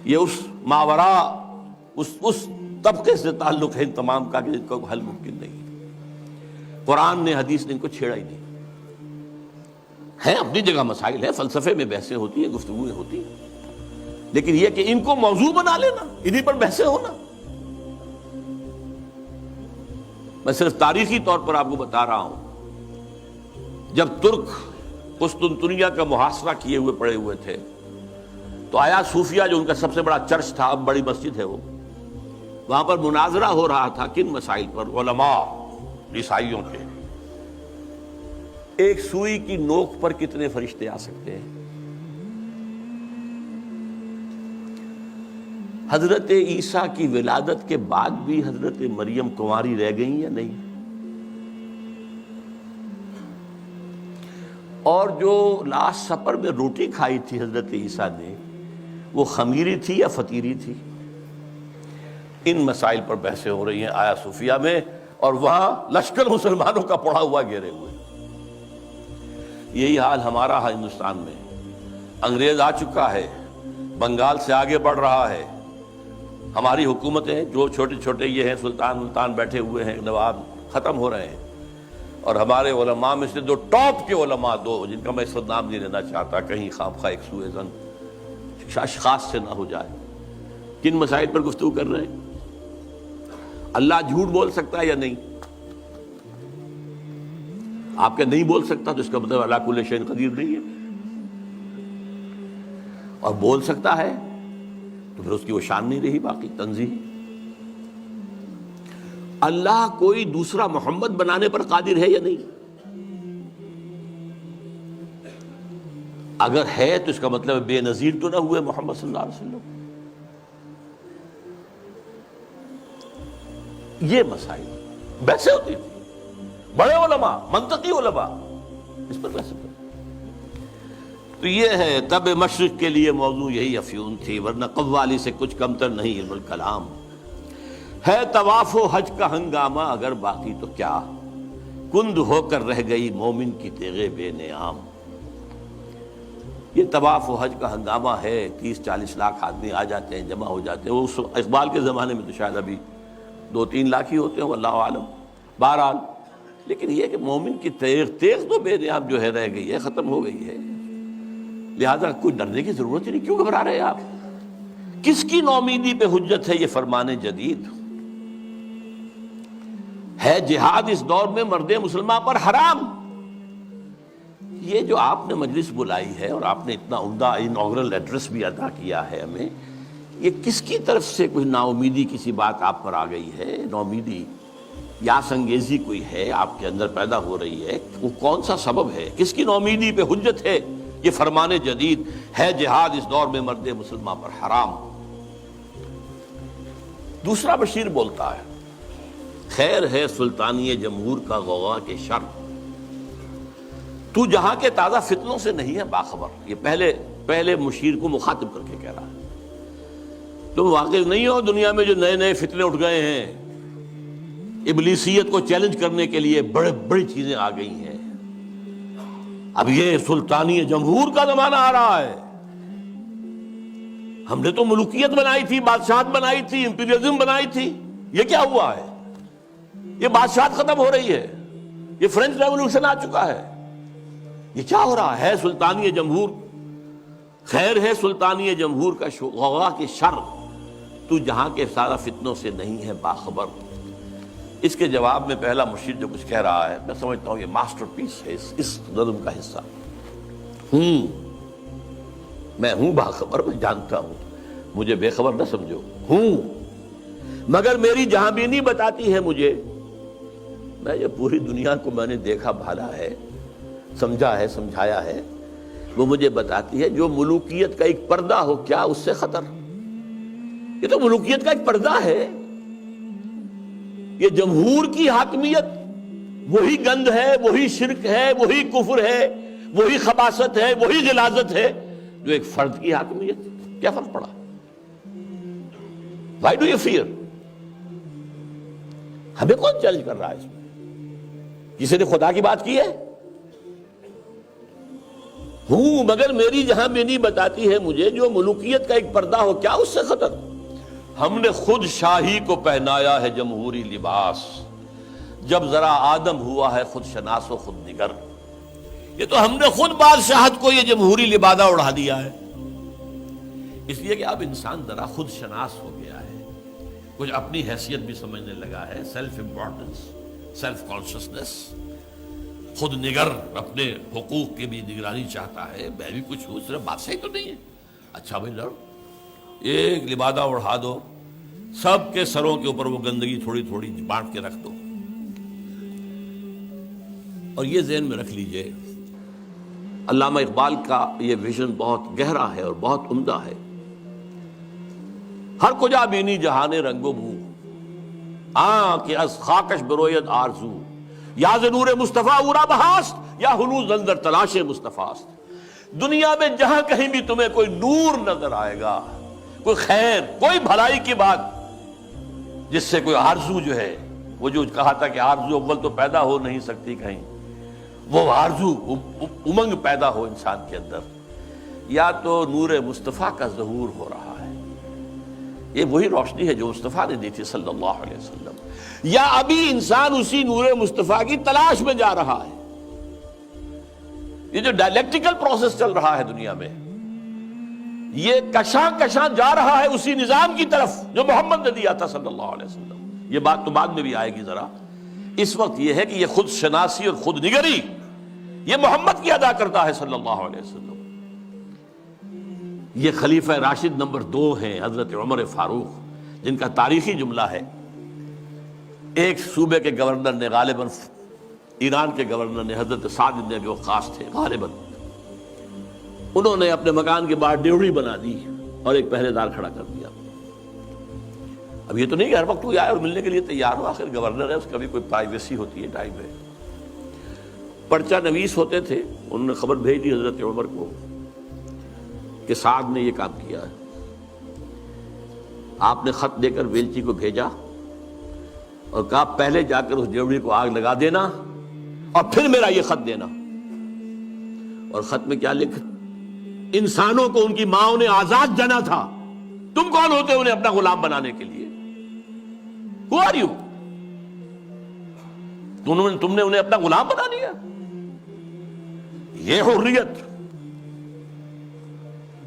یہ اس ماورا اس طبقے سے تعلق ہے ان تمام کا کہ ان کو حل ممکن نہیں۔ قرآن نے، حدیث نے ان کو چھیڑا ہی نہیں۔ ہیں اپنی جگہ مسائل ہیں، فلسفے میں بحثیں ہوتی ہیں، گفتگویں ہوتی ہیں، لیکن یہ کہ ان کو موضوع بنا لینا، انہی پر بحثیں ہونا۔ میں صرف تاریخی طور پر آپ کو بتا رہا ہوں، جب ترک قسطنطنیہ کا محاصرہ کیے ہوئے پڑے ہوئے تھے تو آیا صوفیہ جو ان کا سب سے بڑا چرچ تھا، اب بڑی مسجد ہے وہ، وہاں پر مناظرہ ہو رہا تھا کن مسائل پر؟ علماء عیسائیوں کے، ایک سوئی کی نوک پر کتنے فرشتے آ سکتے ہیں؟ حضرت عیسیٰ کی ولادت کے بعد بھی حضرت مریم کنواری رہ گئیں یا نہیں؟ اور جو لاسٹ سپر میں روٹی کھائی تھی حضرت عیسیٰ نے، وہ خمیری تھی یا فطیری تھی؟ ان مسائل پر بحثیں ہو رہی ہیں آیا صوفیہ میں، اور وہاں لشکر مسلمانوں کا پڑا ہوا گھیرے ہوئے۔ یہی حال ہمارا ہے ہندوستان میں، انگریز آ چکا ہے، بنگال سے آگے بڑھ رہا ہے، ہماری حکومتیں جو چھوٹے چھوٹے یہ ہیں سلطان بیٹھے ہوئے ہیں، نواب ختم ہو رہے ہیں، اور ہمارے علماء میں سے دو ٹاپ کے علماء، دو جن کا میں اس وقت نام نہیں لینا چاہتا کہیں خامخواہ ایک سوء ظن اشخاص سے نہ ہو جائے، کن مسائل پر گفتگو کر رہے ہیں؟ اللہ جھوٹ بول سکتا ہے یا نہیں؟ آپ کے نہیں بول سکتا تو اس کا مطلب اللہ کل شیء قدیر نہیں ہے، اور بول سکتا ہے تو پھر اس کی وہ شان نہیں رہی باقی تنزیہ۔ اللہ کوئی دوسرا محمد بنانے پر قادر ہے یا نہیں؟ اگر ہے تو اس کا مطلب بے نظیر تو نہ ہوئے محمد صلی اللہ علیہ وسلم۔ یہ مسائل بحثیں ہوتی تھی، بڑے علماء، منطقی علماء اس پر بحث کرتے۔ تو یہ ہے طب مشرق کے لیے موضوع یہی افیون تھی، ورنہ قوالی سے کچھ کمتر نہیں علم الکلام۔ ہے طواف و حج کا ہنگامہ اگر باقی تو کیا، کند ہو کر رہ گئی مومن کی تیغ بے نیام۔ یہ طواف و حج کا ہنگامہ ہے، 30-40 لاکھ آدمی آ جاتے ہیں، جمع ہو جاتے ہیں۔ وہ اقبال کے زمانے میں تو شاید ابھی 2-3 لاکھ ہی ہوتے ہیں، واللہ عالم، بہرحال۔ لیکن یہ کہ مومن کی تیغ تو بے نیام جو ہے رہ گئی ہے، ختم ہو گئی ہے، لہذا کوئی ڈرنے کی ضرورت ہی نہیں۔ کیوں گھبرا رہے ہیں آپ؟ کس کی نومیدی پہ حجت ہے یہ فرمان جدید؟ ہے جہاد اس دور میں مرد مسلمان پر حرام۔ یہ جو آپ نے مجلس بلائی ہے اور آپ نے اتنا عمدہ انوگرل ایڈریس بھی ادا کیا ہے ہمیں، یہ کس کی طرف سے کوئی نا امیدی کسی بات آپ پر آ گئی ہے؟ نومیدی یا سنگیزی کوئی ہے آپ کے اندر پیدا ہو رہی ہے؟ وہ کون سا سبب ہے؟ کس کی نومیدی پہ حجت ہے یہ فرمان جدید؟ ہے جہاد اس دور میں مرد مسلمان پر حرام۔ دوسرا بشیر بولتا ہے، خیر ہے سلطانی جمہور کا غوغا کے شر، تو جہاں کے تازہ فتنوں سے نہیں ہے باخبر۔ یہ پہلے مشیر کو مخاطب کر کے کہہ رہا ہے، تم واقف نہیں ہو دنیا میں جو نئے نئے فتنے اٹھ گئے ہیں، ابلیسیت کو چیلنج کرنے کے لیے بڑی چیزیں آ گئی ہیں۔ اب یہ سلطانی جمہور کا زمانہ آ رہا ہے، ہم نے تو ملوکیت بنائی تھی، بادشاہت بنائی تھی، امپیریلزم بنائی تھی، یہ کیا ہوا ہے؟ یہ بادشاہت ختم ہو رہی ہے، یہ فرینچ ریولوشن آ چکا ہے، یہ کیا ہو رہا ہے؟ سلطانی جمہور، خیر ہے سلطانی جمہور کا غوغا کے شر، تو جہاں کے سارا فتنوں سے نہیں ہے باخبر۔ اس کے جواب میں پہلا مشیر جو کچھ کہہ رہا ہے، میں سمجھتا ہوں یہ ماسٹر پیس ہے اس نظم کا حصہ۔ میں ہوں باخبر، میں جانتا ہوں، مجھے بے خبر نہ سمجھو، ہوں، مگر میری جہاں بینی بتاتی ہے مجھے میں یہ پوری دنیا کو میں نے دیکھا بھالا ہے، سمجھا ہے، سمجھایا ہے، وہ مجھے بتاتی ہے جو ملوکیت کا ایک پردہ ہو کیا اس سے خطر؟ یہ تو ملوکیت کا ایک پردہ ہے، یہ جمہور کی حاکمیت وہی گند ہے، وہی شرک ہے، وہی کفر ہے، وہی خباثت ہے، وہی غلاظت ہے جو ایک فرد کی حاکمیت۔ کیا فرق پڑا؟ Why do you fear؟ ہمیں کون چیلنج کر رہا ہے اس میں؟ کسی نے خدا کی بات کی ہے؟ ہوں، مگر میری جہاں بینی بتاتی ہے مجھے جو ملوکیت کا ایک پردہ ہو کیا اس سے خطر؟ ہم نے خود شاہی کو پہنایا ہے جمہوری لباس، جب ذرا آدم ہوا ہے خود شناس و خود نگر۔ یہ تو ہم نے خود بادشاہت کو یہ جمہوری لبادہ اڑا دیا ہے، اس لیے کہ اب انسان ذرا خود شناس ہو گیا ہے، کچھ اپنی حیثیت بھی سمجھنے لگا ہے، سیلف امپورٹنس، سیلف کانشسنس، خود نگر، اپنے حقوق کی بھی نگرانی چاہتا ہے، میں بھی کچھ ہوں، صرف بات صحیح تو نہیں ہے۔ اچھا بھائی لڑو، ایک لبادہ اڑا دو، سب کے سروں کے اوپر وہ گندگی تھوڑی تھوڑی بانٹ کے رکھ دو۔ اور یہ ذہن میں رکھ لیجئے، علامہ اقبال کا یہ ویژن بہت گہرا ہے اور بہت عمدہ ہے۔ ہر کجا بینی جہان رنگ و بو، کہ از خاکش بروید آرزو، یا ز نور مصطفیٰ اورا بہاست، یا ہنوز اندر تلاش مصطفیٰ است۔ دنیا میں جہاں کہیں بھی تمہیں کوئی نور نظر آئے گا، کوئی خیر، کوئی بھلائی کی بات جس سے کوئی آرزو جو ہے، وہ جو کہا تھا کہ آرزو اول تو پیدا ہو نہیں سکتی کہیں، وہ آرزو امنگ پیدا ہو انسان کے اندر، یا تو نور مصطفیٰ کا ظہور ہو رہا ہے، یہ وہی روشنی ہے جو مصطفیٰ نے دی تھی صلی اللہ علیہ وسلم، یا ابھی انسان اسی نور مصطفیٰ کی تلاش میں جا رہا ہے۔ یہ جو ڈائلیکٹیکل پروسیس چل رہا ہے دنیا میں، یہ کشاں کشاں جا رہا ہے اسی نظام کی طرف جو محمد نے دیا تھا صلی اللہ علیہ وسلم۔ یہ بات تو بعد میں بھی آئے گی ذرا، اس وقت یہ ہے کہ یہ خود شناسی اور خود نگری یہ محمد کی ادا کرتا ہے صلی اللہ علیہ وسلم۔ یہ خلیفہ راشد نمبر 2 ہیں حضرت عمر فاروق، جن کا تاریخی جملہ ہے، ایک صوبے کے گورنر نے، غالباً ایران کے گورنر نے، حضرت سعد بن ابی وقاص تھے غالباً، انہوں نے اپنے مکان کے باہر ڈیوڑی بنا دی اور ایک پہرے دار کھڑا کر دیا۔ اب یہ تو نہیں کہ ہر وقت کوئی آئے اور ملنے کے لیے تیار ہو، آخر گورنر ہے، اس کا بھی کوئی پرائیویسی ہوتی ہے، ٹائم ہے۔ پرچہ نویس ہوتے تھے، انہوں نے خبر بھیج دی حضرت عمر کو کہ سعد نے یہ کام کیا ہے۔ آپ نے خط دے کر ویلچی کو بھیجا اور کہا پہلے جا کر اس ڈیوڑی کو آگ لگا دینا اور پھر میرا یہ خط دینا۔ اور خط میں کیا لکھ؟ انسانوں کو ان کی ماں نے آزاد جنا تھا، تم کون ہوتے انہیں اپنا غلام بنانے کے لیے؟ Who are you؟ تم نے انہیں اپنا غلام بنا لیا۔ یہ حریت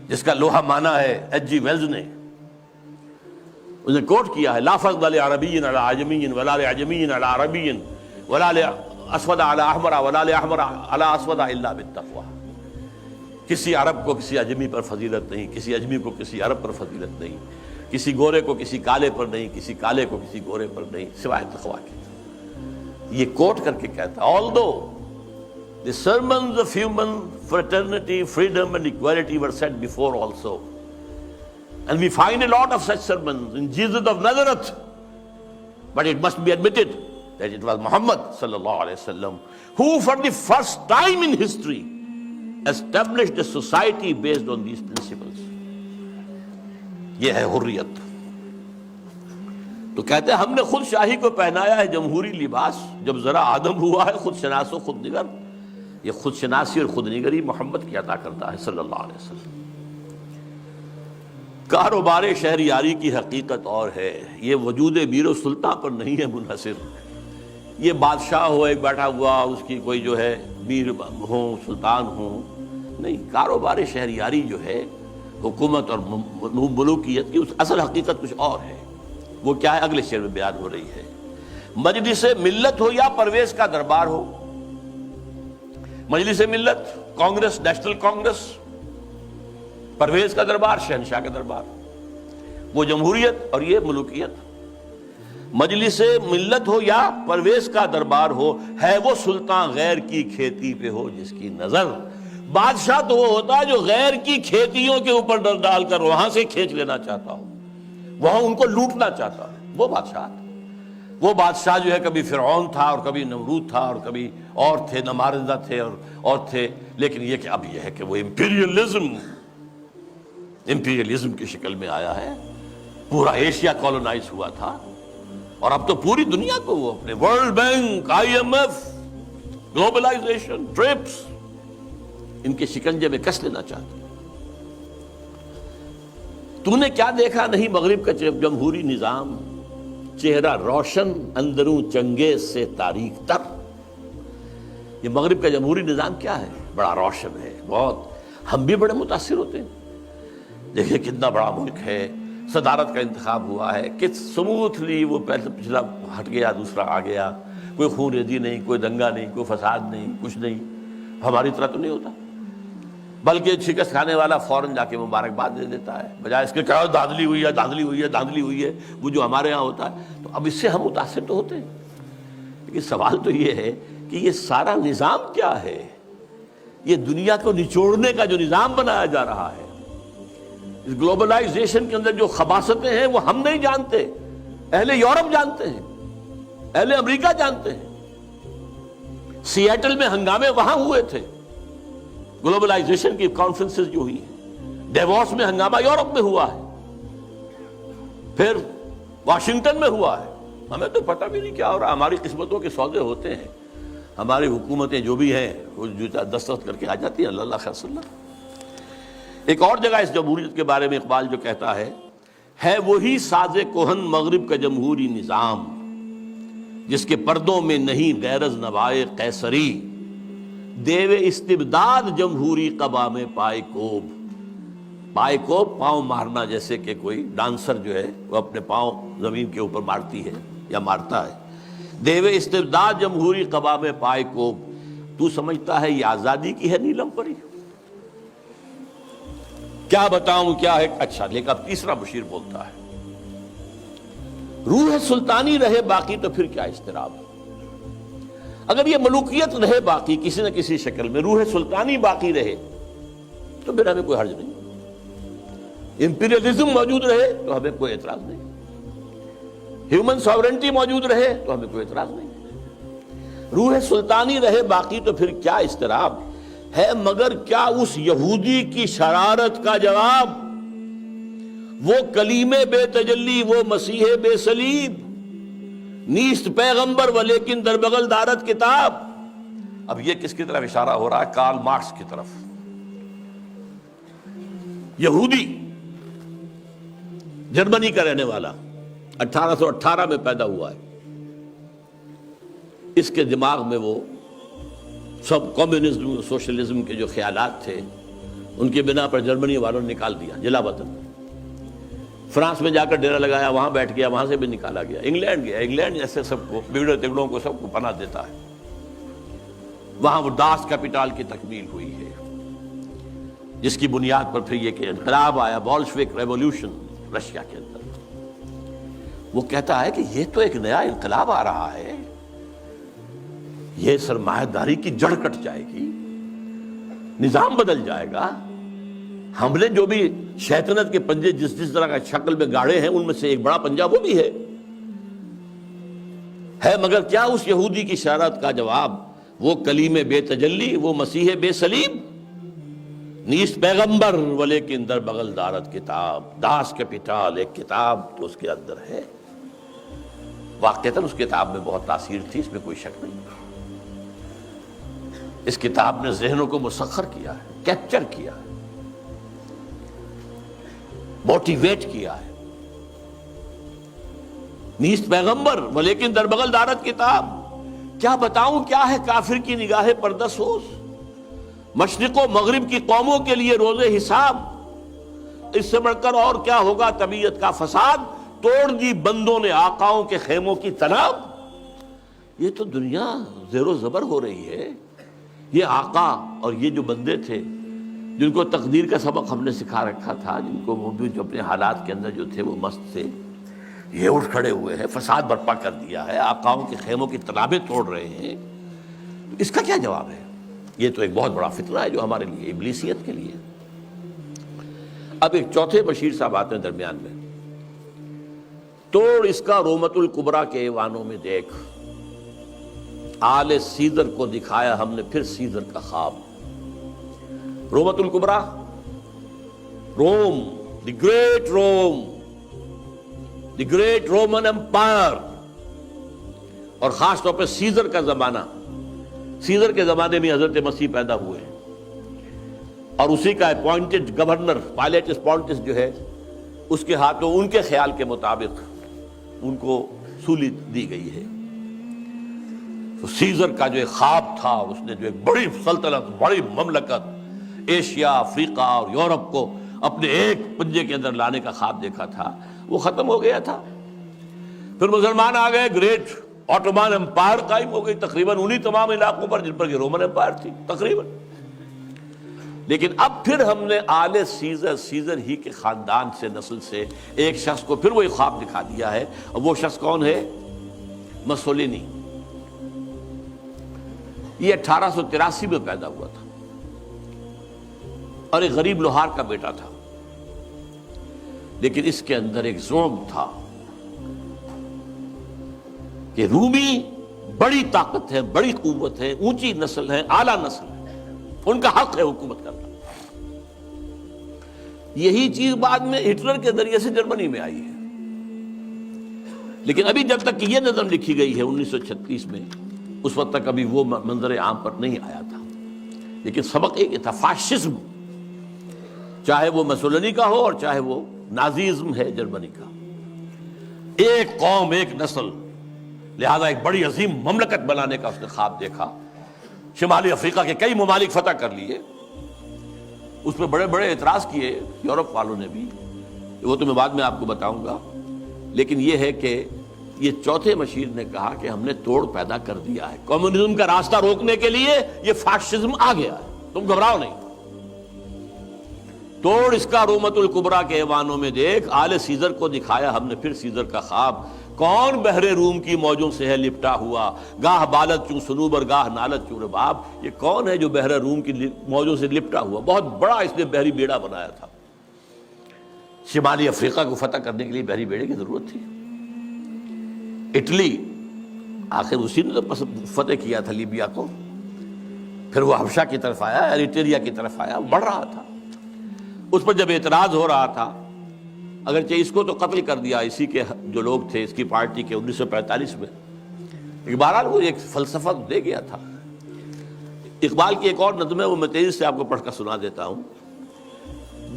جس کا لوہا مانا ہے ایچ جی ویلز نے، انہیں کوٹ کیا ہے، لا فضل لعربی علی عجمی ولا لعجمی علی عربی ولا لاسود علی احمر ولا لاحمر علی اسود الا بالتقوی۔ کسی عرب کو کسی اجمی پر فضیلت نہیں، کسی اجمی کو کسی عرب پر فضیلت نہیں، کسی گورے کو کسی کالے پر نہیں، کسی کالے کو کسی گورے پر نہیں، سوائے تقوی کے۔ یہ کوٹ کر کے کہتا ہے، although the sermons of human fraternity, freedom and equality were said before also, and we find a lot of such sermons in Jesus of Nazareth, but it must be admitted that it was Muhammad sallallahu alaihi wasallam who for the first time in history established a society based on these principles۔ یہ ہے حریت۔ تو کہتے ہیں ہم نے خود شاہی کو پہنایا ہے جمہوری لباس، جب ذرا آدم ہوا ہے خود شناس و خود نگر۔ یہ خود شناسی اور خود نگری محمد کی عطا کرتا ہے صلی اللہ علیہ وسلم۔ کاروبار شہریاری کی حقیقت اور ہے، یہ وجود میر و سلطان پر نہیں ہے منحصر۔ یہ بادشاہ ہو ایک بیٹھا ہوا، اس کی کوئی جو ہے میر ہوں، سلطان ہوں، نہیں۔ کاروبار شہریاری جو ہے حکومت اور ملوکیت کی اس اصل حقیقت کچھ اور ہے۔ وہ کیا ہے؟ اگلے شعر میں بیان ہو رہی ہے۔ مجلس ملت ہو یا پرویز کا دربار ہو، مجلس ملت کانگریس، نیشنل کانگریس، پرویز کا دربار شہنشاہ کا دربار، وہ جمہوریت اور یہ ملوکیت۔ مجلس ملت ہو یا پرویز کا دربار ہو، ہے وہ سلطان غیر کی کھیتی پہ ہو جس کی نظر۔ بادشاہ تو وہ ہوتا ہے جو غیر کی کھیتیوں کے اوپر ڈال کر وہاں سے کھینچ لینا چاہتا ہو، وہاں ان کو لوٹنا چاہتا ہے، وہ بادشاہ تھا۔ وہ بادشاہ جو ہے کبھی فرعون تھا اور کبھی نمرود تھا اور کبھی اور تھے، نماردہ تھے اور تھے، لیکن یہ کہ اب یہ ہے کہ وہ امپیریلزم کی شکل میں آیا ہے۔ پورا ایشیا کالونائز ہوا تھا اور اب تو پوری دنیا کو وہ اپنے world bank, IMF، globalization, TRIPS, ان کے شکنجے میں کس لینا چاہتے۔ تو نے کیا دیکھا نہیں مغرب کا جمہوری نظام، چہرہ روشن اندروں چنگیز سے تاریک تر۔ یہ مغرب کا جمہوری نظام کیا ہے؟ بڑا روشن ہے، بہت، ہم بھی بڑے متاثر ہوتے ہیں۔ دیکھیں کتنا بڑا ملک ہے، صدارت کا انتخاب ہوا ہے، کس سموتھلی وہ پچھلا ہٹ گیا، دوسرا آ گیا، کوئی خون ریزی نہیں، کوئی دنگا نہیں، کوئی فساد نہیں، کچھ نہیں۔ ہماری طرح تو نہیں ہوتا، بلکہ شکست کھانے والا فوراً جا کے مبارکباد دے دیتا ہے، بجائے اس کے کہ دھاندلی ہوئی ہے، دھاندلی ہوئی ہے، دھاندلی ہوئی ہے، وہ جو ہمارے ہاں ہوتا ہے۔ تو اب اس سے ہم متاثر تو ہوتے ہیں، لیکن سوال تو یہ ہے کہ یہ سارا نظام کیا ہے؟ یہ دنیا کو نچوڑنے کا جو نظام بنایا جا رہا ہے، اس گلوبلائزیشن کے اندر جو خباثتیں ہیں وہ ہم نہیں جانتے، اہل یورپ جانتے ہیں، اہل امریکہ جانتے ہیں۔ سیاٹل میں ہنگامے وہاں ہوئے تھے، گلوبلائزیشن کی کانفرنسز جو ہوئی ہیں، ڈیووس میں ہنگامہ یورپ میں ہوا ہے، پھر واشنگٹن میں ہوا ہے۔ ہمیں تو پتہ بھی نہیں کیا ہو رہا، ہماری قسمتوں کے سودے ہوتے ہیں، ہماری حکومتیں جو بھی ہیں وہ دستخط کر کے آ جاتی ہیں، اللہ خیر صلی اللہ۔ ایک اور جگہ اس جمہوریت کے بارے میں اقبال جو کہتا ہے وہی ساز کہن مغرب کا جمہوری نظام، جس کے پردوں میں نہیں غیرض نوائے قیصری، دیو استبداد جمہوری قبا میں پائے کوب۔ پائے کوب پاؤں مارنا، جیسے کہ کوئی ڈانسر جو ہے وہ اپنے پاؤں زمین کے اوپر مارتی ہے یا مارتا ہے۔ دیو استبداد جمہوری قبا میں پائے کوب، تو سمجھتا ہے یہ آزادی کی ہے نیلم پری؟ کیا بتاؤں کیا ہے؟ اچھا، لیکن اب تیسرا مشیر بولتا ہے، روح سلطانی رہے باقی تو پھر کیا اضطراب؟ اگر یہ ملوکیت رہے باقی کسی نہ کسی شکل میں، روح سلطانی باقی رہے تو پھر ہمیں کوئی حرج نہیں، امپیریلزم موجود رہے تو ہمیں کوئی اعتراض نہیں، ہیومن ساورنٹی موجود رہے تو ہمیں کوئی اعتراض نہیں، روح سلطانی رہے باقی تو پھر کیا اضطراب ہے؟ مگر کیا اس یہودی کی شرارت کا جواب، وہ کلیم بے تجلی، وہ مسیح بے صلیب، نیست پیغمبر ولیکن در بغل دارت کتاب۔ اب یہ کس کی طرف اشارہ ہو رہا ہے؟ کارل مارکس کی طرف۔ یہودی، جرمنی کا رہنے والا، 1818 میں پیدا ہوا ہے۔ اس کے دماغ میں وہ سب کمیونزم سوشلزم کے جو خیالات تھے ان کے بنا پر جرمنی والوں نے نکال دیا جلا وطن۔ فرانس میں جا کر ڈیرا لگایا، وہاں بیٹھ گیا، وہاں سے بھی نکالا گیا، انگلینڈ گیا، انگلینڈ جیسے سب کو بگڑے تگڑوں کو سب کو پناہ دیتا ہے، وہاں وہ داس کیپیٹال کی تکمیل ہوئی ہے، جس کی بنیاد پر پھر یہ کہ انقلاب آیا، بولشوک ریولوشن رشیا کے اندر۔ وہ کہتا ہے کہ یہ تو ایک نیا انقلاب آ رہا ہے، یہ سرمایہ داری کی جڑ کٹ جائے گی، نظام بدل جائے گا، ہم نے جو بھی شیطنت کے پنجے جس طرح کا شکل میں گاڑے ہیں ان میں سے ایک بڑا پنجہ وہ بھی ہے۔ مگر کیا اس یہودی کی شرارت کا جواب، وہ کلیم بے تجلی، وہ مسیح بے صلیب، نیست پیغمبر ولیکن در بغل دارت کتاب، داس کیپیٹال ایک کتاب تو اس کے اندر ہے۔ واقعتاً اس کتاب میں بہت تاثیر تھی، اس میں کوئی شک نہیں۔ اس کتاب نے ذہنوں کو مسخر کیا ہے، کیپچر کیا ہے، موٹیویٹ کیا ہے۔ نیست پیغمبر ولیکن در بغل دارت کتاب، کیا بتاؤں کیا ہے کافر کی نگاہ پردہ سوز، مشرق و مغرب کی قوموں کے لیے روز حساب، اس سے بڑھ کر اور کیا ہوگا طبیعت کا فساد، توڑ دی بندوں نے آقاؤں کے خیموں کی تناب۔ یہ تو دنیا زیر و زبر ہو رہی ہے، یہ آقا اور یہ جو بندے تھے جن کو تقدیر کا سبق ہم نے سکھا رکھا تھا، جن کو وہ بھی جو اپنے حالات کے اندر جو تھے وہ مست تھے، یہ اٹھ کھڑے ہوئے ہیں، فساد برپا کر دیا ہے، آقاؤں کے خیموں کی تنابیں توڑ رہے ہیں، اس کا کیا جواب ہے؟ یہ تو ایک بہت بڑا فتنہ ہے جو ہمارے لیے، ابلیسیت کے لیے۔ اب ایک چوتھے بشیر صاحب آتے ہیں درمیان میں، توڑ اس کا رومت الکبریٰ کے ایوانوں میں دیکھ، آل سیدر کو دکھایا ہم نے پھر سیدر کا خواب۔ رومت الکبریٰ، Rome, the great Rome, the great Roman empire, اور خاص طور پہ سیزر کا زمانہ۔ سیزر کے زمانے میں حضرت مسیح پیدا ہوئے ہیں، اور اسی کا اپوائنٹڈ گورنر پائلیٹس پونٹس جو ہے، اس کے ہاتھوں ان کے خیال کے مطابق ان کو سولی دی گئی ہے۔ تو سیزر کا جو ایک خواب تھا، اس نے جو ایک بڑی سلطنت، بڑی مملکت ایشیا، افریقہ اور یورپ کو اپنے ایک پنجے کے اندر لانے کا خواب دیکھا تھا، وہ ختم ہو گیا تھا۔ پھر مسلمان آ گئے، گریٹ آٹومان امپائر قائم ہو گئی، تقریباً انہی تمام علاقوں پر جن پر کہ رومن امپائر تھی تقریباً۔ لیکن اب پھر ہم نے آل سیزر، سیزر ہی کے خاندان سے، نسل سے ایک شخص کو پھر وہی خواب دکھا دیا ہے، اور وہ شخص کون ہے؟ مسولینی۔ یہ 1883 میں پیدا ہوا تھا، اور ایک غریب لوہار کا بیٹا تھا، لیکن اس کے اندر ایک زوم تھا کہ رومی بڑی طاقت ہے، بڑی قوت ہے، اونچی نسل ہے، اعلیٰ نسل ہے، ان کا حق ہے حکومت کرنا۔ یہی چیز بعد میں ہٹلر کے ذریعے سے جرمنی میں آئی ہے، لیکن ابھی جب تک یہ نظم لکھی گئی ہے 1936 میں، اس وقت تک ابھی وہ منظر عام پر نہیں آیا تھا۔ لیکن سبق ایک تھا، فاشزم، چاہے وہ مسولینی کا ہو اور چاہے وہ نازیزم ہے جرمنی کا، ایک قوم، ایک نسل، لہذا ایک بڑی عظیم مملکت بنانے کا اس نے خواب دیکھا۔ شمالی افریقہ کے کئی ممالک فتح کر لیے، اس پہ بڑے بڑے اعتراض کیے یورپ والوں نے بھی، وہ تو میں بعد میں آپ کو بتاؤں گا۔ لیکن یہ ہے کہ یہ چوتھے مشیر نے کہا کہ ہم نے توڑ پیدا کر دیا ہے، کمیونزم کا راستہ روکنے کے لیے یہ فاشزم آ گیا ہے، تم گھبراؤ نہیں۔ توڑ اس کا رومت الکبریٰ کے ایوانوں میں دیکھ، آل سیزر کو دکھایا ہم نے پھر سیزر کا خواب۔ کون بحر روم کی موجوں سے ہے لپٹا ہوا، گاہ بالت چوں سنوبر گاہ نالت چوں رباب۔ یہ کون ہے جو بحر روم کی موجوں سے لپٹا ہوا؟ بہت بڑا اس نے بحری بیڑا بنایا تھا، شمالی افریقہ کو فتح کرنے کے لیے بحری بیڑے کی ضرورت تھی۔ اٹلی، آخر اسی نے تو فتح کیا تھا لیبیا کو، پھر وہ حبشہ کی طرف آیا، ایریٹریا کی طرف آیا، بڑھ رہا تھا۔ اس پر جب اعتراض ہو رہا تھا، اگرچہ اس کو تو قتل کر دیا اسی کے جو لوگ تھے اس کی پارٹی کے 1945 میں، بہرحال وہ ایک فلسفہ دے گیا تھا۔ اقبال کی ایک اور نظم ہے، وہ میں تیزی سے آپ کو پڑھ کر سنا دیتا ہوں۔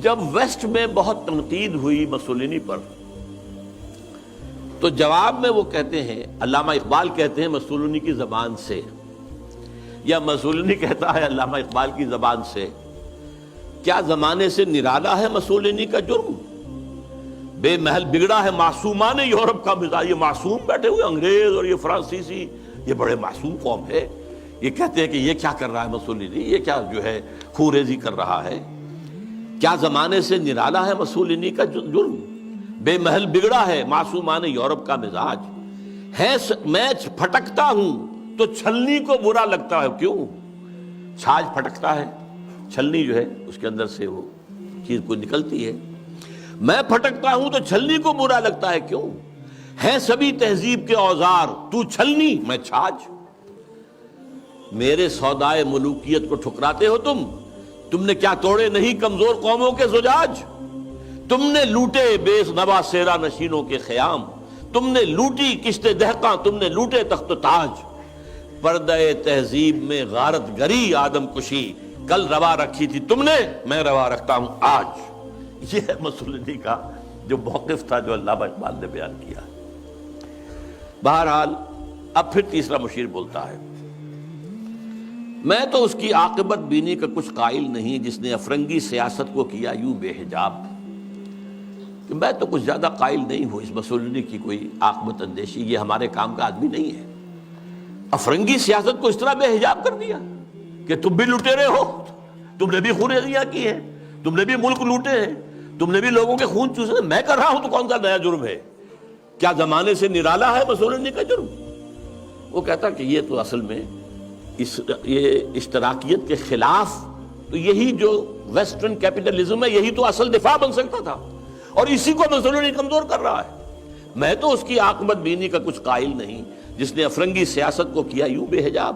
جب ویسٹ میں بہت تنقید ہوئی مسولینی پر، تو جواب میں وہ کہتے ہیں، علامہ اقبال کہتے ہیں مسولینی کی زبان سے، یا مسولینی کہتا ہے علامہ اقبال کی زبان سے، کیا زمانے سے نرالا ہے مسولینی کا جرم؟ بے محل بگڑا ہے معصومان یورپ کا مزاج۔ یہ معصوم بیٹھے ہوئے انگریز اور یہ فرانسیسی، یہ بڑے معصوم قوم ہے، یہ کہتے ہیں کہ یہ کیا کر رہا ہے مسولینی، یہ کیا جو ہے خوریزی کر رہا ہے؟ کیا زمانے سے نرالا ہے مسولینی کا جرم؟ بے محل بگڑا ہے معصومان یورپ کا مزاج ہے، میں پھٹکتا ہوں تو چھلنی کو برا لگتا ہے۔ کیوں؟ چھاج پھٹکتا ہے، چھلنی جو ہے اس کے اندر سے وہ چیز کوئی نکلتی ہے۔ میں پھٹکتا ہوں تو چھلنی کو برا لگتا ہے، کیوں؟ ہے سبھی تہذیب کے اوزار، تو چھلنی میں چھاج۔ میرے سودائے ملوکیت کو ٹھکراتے ہو تم نے کیا توڑے نہیں کمزور قوموں کے زجاج؟ تم نے لوٹے بے نوا سیرا نشینوں کے خیام، تم نے لوٹی کشت دہقاں، تم نے لوٹے تخت و تاج۔ پردہ تہذیب میں غارت گری آدم کشی، کل روا رکھی تھی تم نے، میں روا رکھتا ہوں آج۔ یہ ہے مسولینی کا جو موقف تھا جو علامہ اقبال نے بیان کیا۔ بہرحال اب پھر تیسرا مشیر بولتا ہے، میں تو اس کی عاقبت بینی کا کچھ قائل نہیں جس نے افرنگی سیاست کو کیا یوں بے حجاب۔ کہ میں تو کچھ زیادہ قائل نہیں ہوں اس مسولینی کی کوئی عاقبت اندیشی، یہ ہمارے کام کا آدمی نہیں ہے۔ افرنگی سیاست کو اس طرح بے حجاب کر دیا کہ تم بھی لٹیرے ہو، تم نے بھی خوریزیاں کی ہیں، تم نے بھی ملک لوٹے ہیں، تم نے بھی لوگوں کے خون چوسے، میں کر رہا ہوں تو کون سا نیا جرم ہے؟ کیا زمانے سے نرالا ہے مسولینی کا جرم؟ وہ کہتا کہ یہ تو اصل میں یہ اشتراکیت کے خلاف، تو یہی جو ویسٹرن کیپٹلزم ہے یہی تو اصل دفاع بن سکتا تھا، اور اسی کو مسولینی کمزور کر رہا ہے۔ میں تو اس کی عاقبت بینی کا کچھ قائل نہیں جس نے افرنگی سیاست کو کیا یوں بے حجاب۔